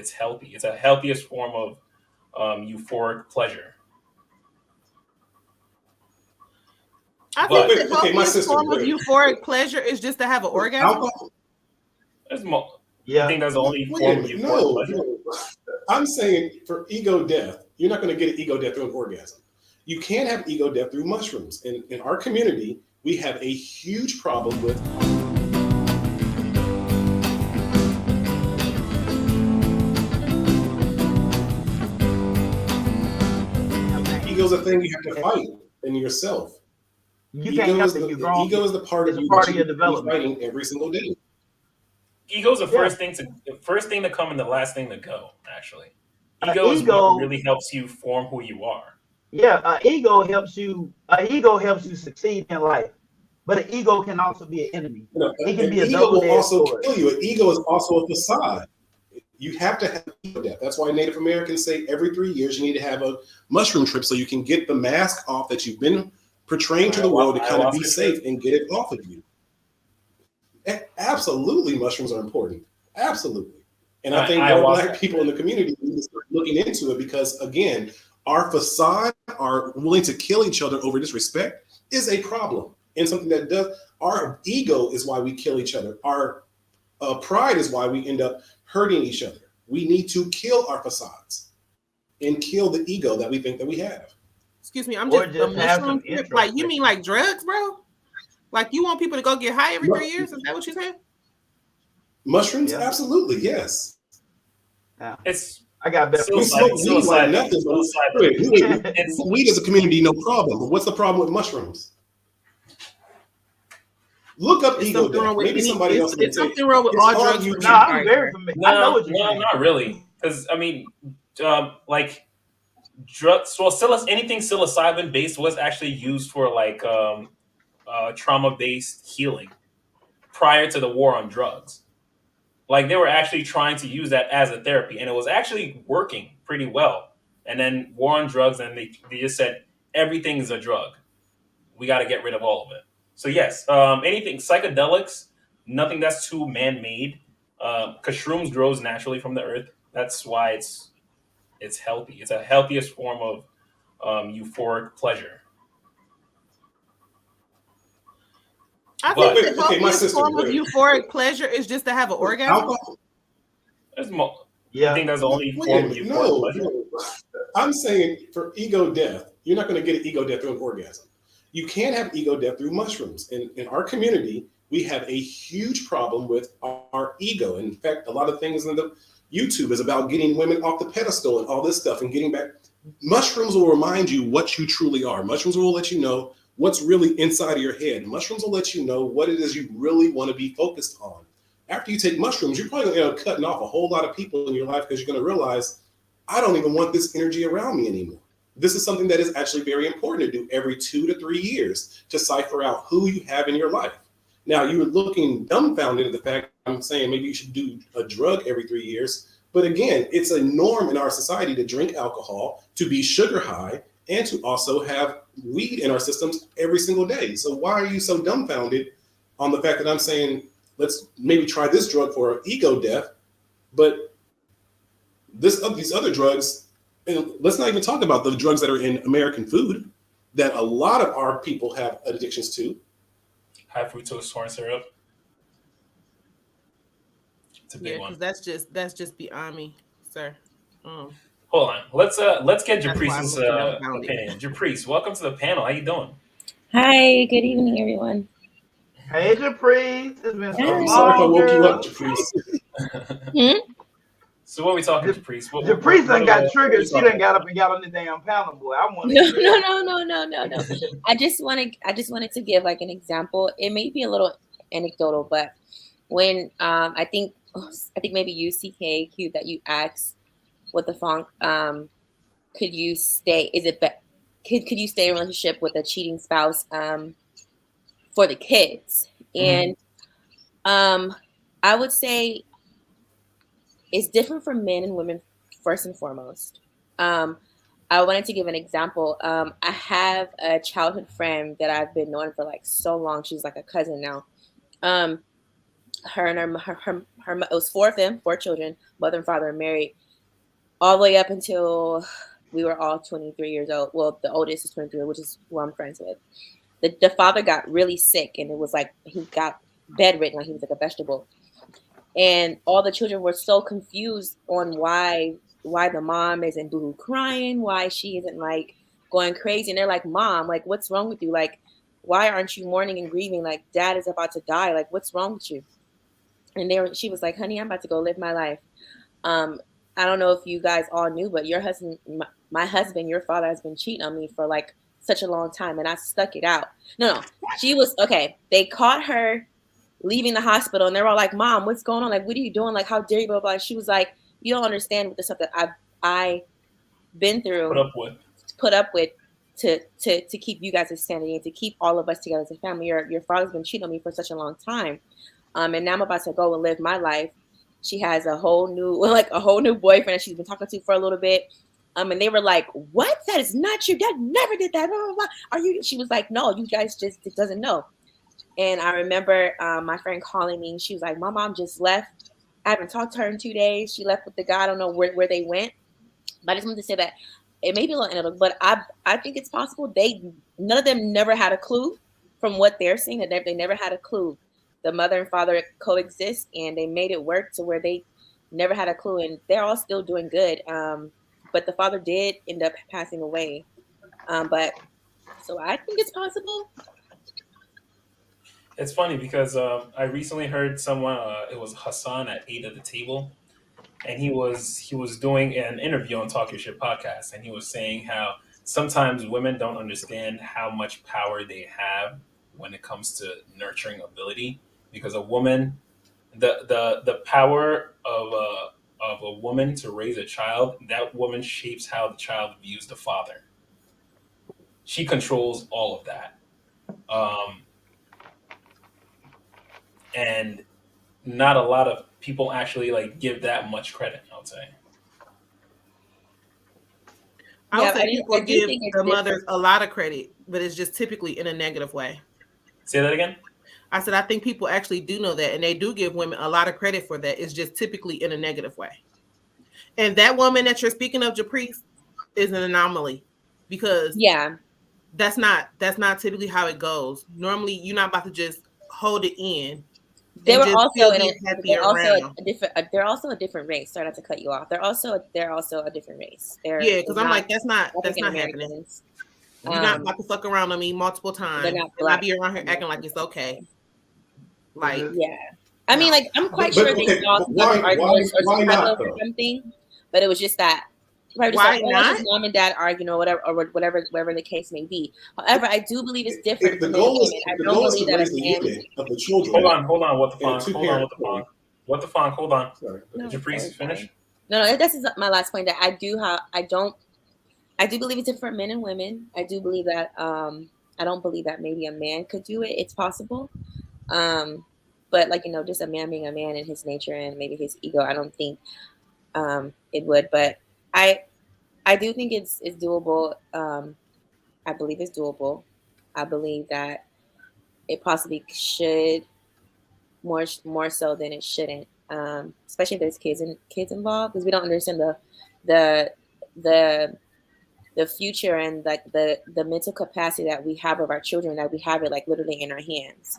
it's healthy. It's a healthiest form of euphoric pleasure. I But think the healthiest form of euphoric pleasure is just to have an orgasm. Alcohol? You think that's the only form of euphoric pleasure? No. I'm saying for ego death, you're not going to get an ego death through an orgasm. You can have ego death through mushrooms. In our community, we have a huge problem with ego's a thing you have to fight in yourself. You can't help it. Ego is the part of you that you are fighting every single day. Ego's the first thing to come and the last thing to go. Actually, ego is what really helps you form who you are. Yeah, ego helps you. Ego helps you succeed in life, but an ego can also be an enemy. It can be a ego will also sword. kill you. An ego is also a facade. You have to have ego death. That's why Native Americans say every 3 years you need to have a mushroom trip so you can get the mask off that you've been portraying to the world to kind of be safe and get it off of you. Absolutely, mushrooms are important. Absolutely. And I think more Black people in the community need to start looking into it because, again, our facade, our willing to kill each other over disrespect is a problem. And something that does, our ego is why we kill each other. Our pride is why we end up hurting each other. We need to kill our facades and kill the ego that we think that we have. Excuse me, I'm just a mushroom trip. Like, you mean like drugs, bro? Like, you want people to go get high every 3 years? Is that what you said? Mushrooms? Yeah. Absolutely, yes. Yeah. I got better. We smoke weed like nothing. Weed as a community, no problem. But what's the problem with mushrooms? Look up ego death. Maybe somebody else can say something wrong with all drugs. No, I'm very familiar. I know what you're saying. Not really. Because, I mean, like, drugs, well, anything psilocybin based was actually used for, like, trauma-based healing prior to the war on drugs. Like, they were actually trying to use that as a therapy, and it was actually working pretty well. And then war on drugs, and they just said, everything is a drug. We got to get rid of all of it. So yes, anything, psychedelics, nothing that's too man-made, because shrooms grows naturally from the earth. That's why it's healthy. It's a healthiest form of euphoric pleasure. I think the healthiest form of euphoric pleasure is just to have an orgasm. Alcohol? You think that's the only form of euphoric pleasure? No. I'm saying for ego death, you're not going to get an ego death through an orgasm. You can have ego death through mushrooms. In our community, we have a huge problem with our ego. In fact, a lot of things in the YouTube is about getting women off the pedestal and all this stuff and getting back. Mushrooms will remind you what you truly are. Mushrooms will let you know what's really inside of your head. Mushrooms will let you know what it is you really want to be focused on. After you take mushrooms, you're probably going to end up cutting off a whole lot of people in your life because you're going to realize, I don't even want this energy around me anymore. This is something that is actually very important to do every 2 to 3 years to cipher out who you have in your life. Now, you're looking dumbfounded at the fact I'm saying maybe you should do a drug every 3 years. But again, it's a norm in our society to drink alcohol, to be sugar high, and to also have weed in our systems every single day. So why are you so dumbfounded on the fact that I'm saying, let's maybe try this drug for ego death, but these other drugs, and let's not even talk about the drugs that are in American food that a lot of our people have addictions to. High fructose corn syrup. It's a big one. That's just beyond me, sir. Hold on. Let's get Japrice's opinion. Japrice, welcome to the panel. How you doing? Hi, good evening, everyone. Hey, Japrice. It's been so long. Sorry if I woke you up, Japrice. So what are we talking, Japrice? Japrice done got triggered. She done got up and got on the damn panel, boy. No. I just wanted to give like an example. It may be a little anecdotal, but when I think maybe you, CKQ, that you asked what the funk could you stay? Could you stay in a relationship with a cheating spouse for the kids? And I would say it's different for men and women first and foremost. I wanted to give an example. I have a childhood friend that I've been knowing for like so long. She's like a cousin now. her and her it was 4 of them, 4 children, mother and father are married all the way up until we were all 23 years old. Well, the oldest is 23, which is who I'm friends with. The father got really sick, and it was like he got bedridden, like he was like a vegetable. And all the children were so confused on why the mom isn't boo-hoo crying, why she isn't like going crazy. And they're like, Mom, like, what's wrong with you? Like, why aren't you mourning and grieving? Like, Dad is about to die. Like, what's wrong with you? And she was like, honey, I'm about to go live my life. I don't know if you guys all knew, but your husband, my husband, your father has been cheating on me for like such a long time, and I stuck it out. No, she was okay. They caught her leaving the hospital, and they were all like, Mom, what's going on? Like, what are you doing? Like, how dare you? Blah, blah. And she was like, you don't understand what the stuff that I've been through, put up with to keep you guys' sanity and to keep all of us together as a family. Your father's been cheating on me for such a long time. And now I'm about to go and live my life. She has a whole new boyfriend that she's been talking to for a little bit. And they were like, what? That is not true. Dad never did that. Blah, blah, blah. Are you? She was like, no, you guys just doesn't know. And I remember my friend calling me. She was like, my mom just left. I haven't talked to her in 2 days. She left with the guy. I don't know where they went. But I just wanted to say that it may be a little analytical, but I think it's possible. None of them never had a clue from what they're saying. That they never had a clue. The mother and father coexist, and they made it work to where they never had a clue, and they're all still doing good. But the father did end up passing away. But so I think it's possible. It's funny because I recently heard someone. It was Hassan at 8 at the Table, and he was doing an interview on Talk Your Shit podcast, and he was saying how sometimes women don't understand how much power they have when it comes to nurturing ability, because a woman, the power of a woman to raise a child, that woman shapes how the child views the father. She controls all of that. And not a lot of people actually like give that much credit, I would say. I would say people give the mothers a lot of credit, but it's just typically in a negative way. Say that again? I said I think people actually do know that, and they do give women a lot of credit for that. It's just typically in a negative way. And that woman that you're speaking of, Japrice, is an anomaly, because that's not typically how it goes. Normally, you're not about to just hold it in. They're also a different race. Sorry not to cut you off. They're also a different race. Because I'm like, that's not happening. You're not about to fuck around on me multiple times. They're not black. Be around here acting like it's okay. Like, I mean, like, I'm quite sure they saw arguments or something, but it was just that. Why not? Mom and dad arguing or whatever the case may be. However, I do believe it's different. If the goal is to raise the unit of the children. Hold on. What the funk? Hold on. Sorry. Did Japrice finish? No, this is my last point. That I do believe it's different for men and women. I do believe that. I don't believe that maybe a man could do it. It's possible. But like, just a man being a man in his nature and maybe his ego, I don't think it would. But I do think it's doable. I believe it's doable. I believe that it possibly should more so than it shouldn't. Especially if there's kids involved, because we don't understand the future and like the mental capacity that we have of our children, that we have it like literally in our hands.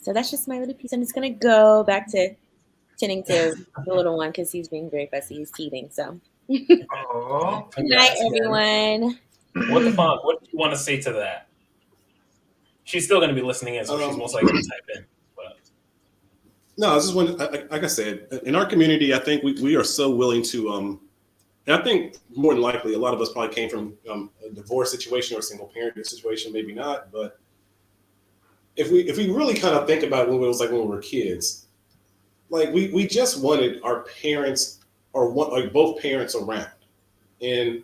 So that's just my little piece. I'm just gonna go back to tending to the little one because he's being very fussy. He's teething. So good night, everyone. What the fuck? What do you want to say to that? She's still going to be listening in, so she's most likely going to type in. But. No, this is when, like I said, in our community, I think we are so willing to, and I think more than likely, a lot of us probably came from a divorce situation or a single parent situation, maybe not. But if we really kind of think about when it was like when we were kids, like we just wanted our parents or both parents around. And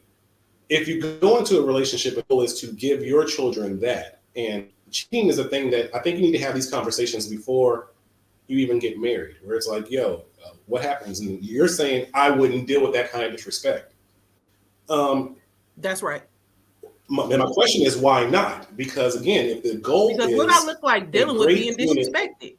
if you go into a relationship, the goal is to give your children that. And cheating is a thing that I think you need to have these conversations before you even get married, where it's like, yo, what happens? And you're saying I wouldn't deal with that kind of disrespect. That's right. And my question is, why not? Because again, if the goal is what I look like dealing with being disrespected.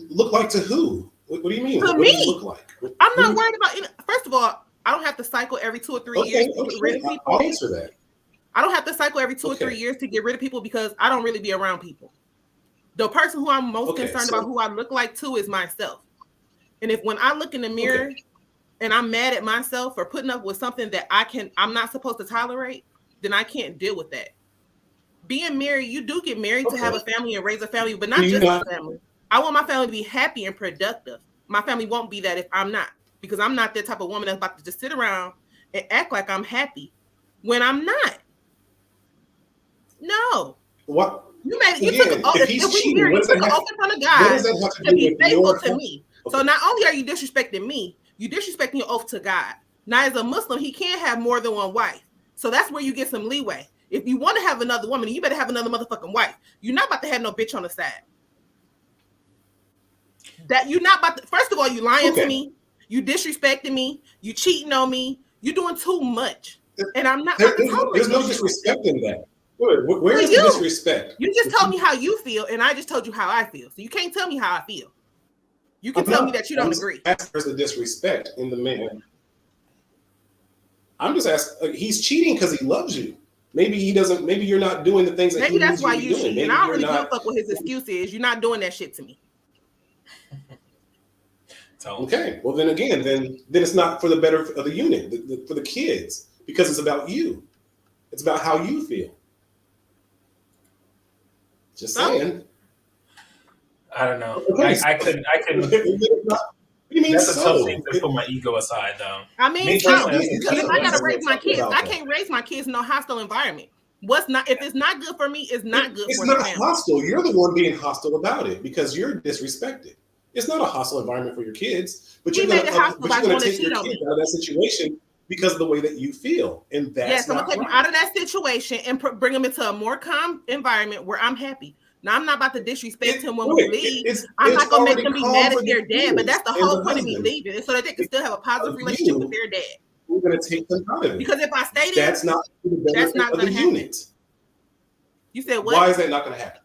look like to who? What do you mean? To what me. Do you look like? I'm not worried about. First of all, I don't have to cycle every 2 or 3 years to get rid of people. I'll answer that. I don't have to cycle every 2 or 3 years to get rid of people because I don't really be around people. The person who I'm most concerned about who I look like to is myself. And if when I look in the mirror and I'm mad at myself for putting up with something that I'm not supposed to tolerate, then I can't deal with that. Being married, you do get married to have a family and raise a family, but not just a family. I want my family to be happy and productive. My family won't be that if I'm not, because I'm not that type of woman that's about to just sit around and act like I'm happy when I'm not. No. What? You took an oath. If we married, you took an oath in front of God to be faithful to me. So not only are you disrespecting me, you disrespecting your oath to God. Now, as a Muslim, he can't have more than one wife. So that's where you get some leeway. If you want to have another woman, you better have another motherfucking wife. You're not about to have no bitch on the side. That you're not about to, first of all, you lying to me, you disrespecting me, you cheating on me, you're doing too much. And I'm not there's no disrespect in that. Where is the disrespect? You just told me how you feel, and I just told you how I feel. So you can't tell me how I feel. You can tell me that you don't agree. There's the disrespect in the man. I'm just asking. He's cheating because he loves you. Maybe he doesn't. Maybe you're not doing the things that maybe he that's why you doing. And I don't really give a fuck what his excuse is. You're not doing that shit to me. Okay. Well, then again, then it's not for the better of the unit, for the kids, because it's about you. It's about how you feel. Just saying. I don't know. I couldn't. What do you mean? That's a tough thing to put my ego aside, though. I mean, because if I gotta raise my kids, I can't raise my kids in no hostile environment. If it's not good for me, it's not good for the family. It's not hostile. You're the one being hostile about it because you're disrespected. It's not a hostile environment for your kids, but you're going to take your kids out of that situation because of the way that you feel, and that's I'm gonna take them out of that situation and bring them into a more calm environment where I'm happy. Now, I'm not about to disrespect him when we leave. I'm not gonna make them be mad at their dad, but that's the whole point of me leaving, so that they can still have a positive relationship with their dad. We're gonna take them out of it because if I stay there, that's not gonna happen. Unit. You said what? Why is that not gonna happen?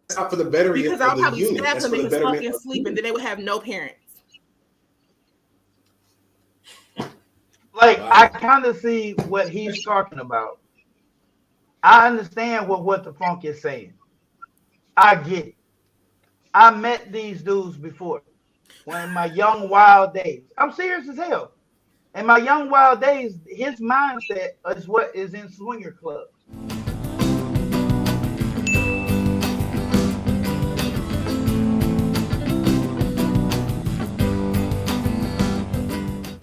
It's not for the better because I'll probably stab him in his fucking sleep, and then they would have no parents. Like, I kind of see what he's talking about. I understand what the funk is saying. I get it. I met these dudes before. When in my young wild days. I'm serious as hell. In my young wild days, his mindset is what is in swinger clubs.